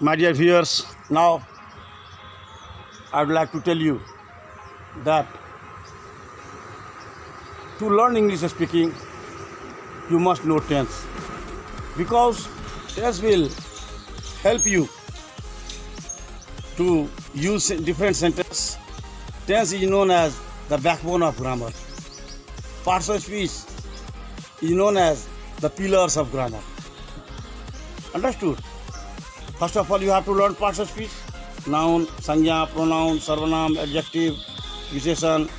My dear viewers, now I would like to tell you that to learn English speaking, you must know tense, because tense will help you to use different sentences. Tense is known as the backbone of grammar. Parts of speech is known as the pillars of grammar. Understood? First of all, you have to learn parts of speech: noun, sanya, pronoun, sarvanam, adjective, visheshan,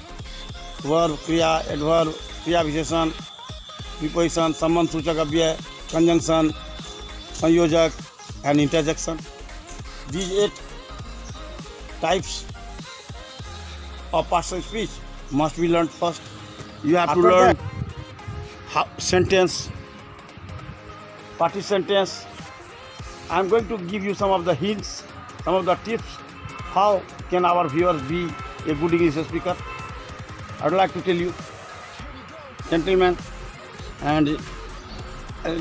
verb, kriya, adverb, kriya visheshan, preposition, samman सूचक अव्यय, conjunction, संयोजक, and interjection. These 8 types of parts of speech must be learned first. You have to learn sentence, party sentence. I am going to give you some of the hints, some of the tips. How can our viewers be a good English speaker? I would like to tell you, gentlemen, and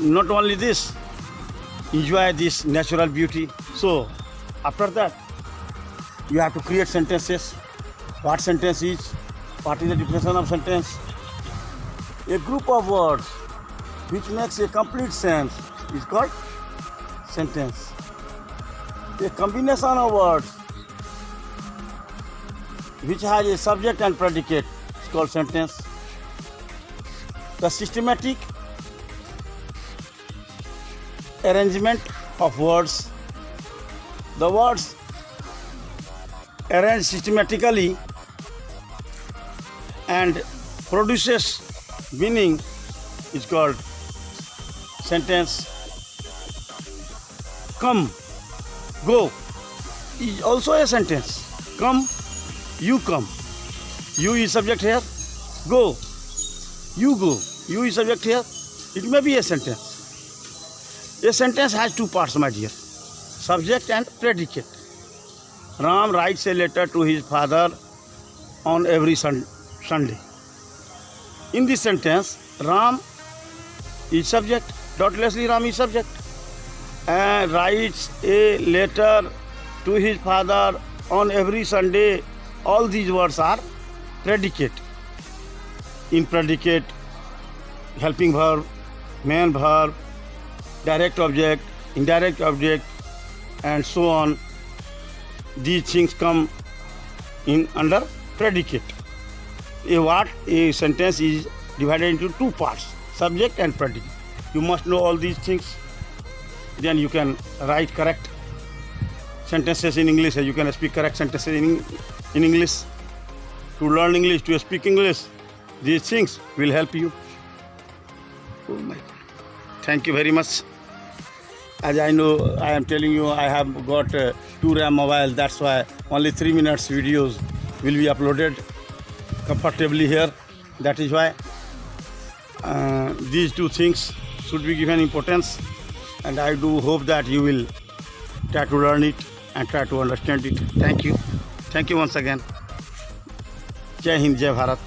not only this, enjoy this natural beauty. So, after that, you have to create sentences. What sentence is? What is the definition of sentence? A group of words which makes a complete sense is called sentence. A combination of words which has a subject and predicate is called sentence. The systematic arrangement of words, the words arranged systematically and produces meaning is called sentence. Come, go is also a sentence. Come, you come. You is subject here. Go, you go. You is subject here. It may be a sentence. A sentence has 2 parts, my dear: subject and predicate. Ram writes a letter to his father on every Sunday. In this sentence, Ram is subject. Doubtlessly, Ram is subject. And writes a letter to his father on every Sunday. All these words are predicate. In predicate, helping verb, main verb, direct object, indirect object, and so on. These things come in under predicate. A sentence is divided into 2 parts: subject and predicate. You must know all these things. Then you can write correct sentences in English. You can speak correct sentences in English. To learn English, to speak English, these things will help you. Oh my God. Thank you very much. As I know, I am telling you, I have got 2 RAM mobile. That's why only 3 minutes videos will be uploaded comfortably here. That is why these 2 things should be given importance. And I do hope that you will try to learn it and try to understand it. Thank you. Thank you once again. Jai Hind, Jai Bharat.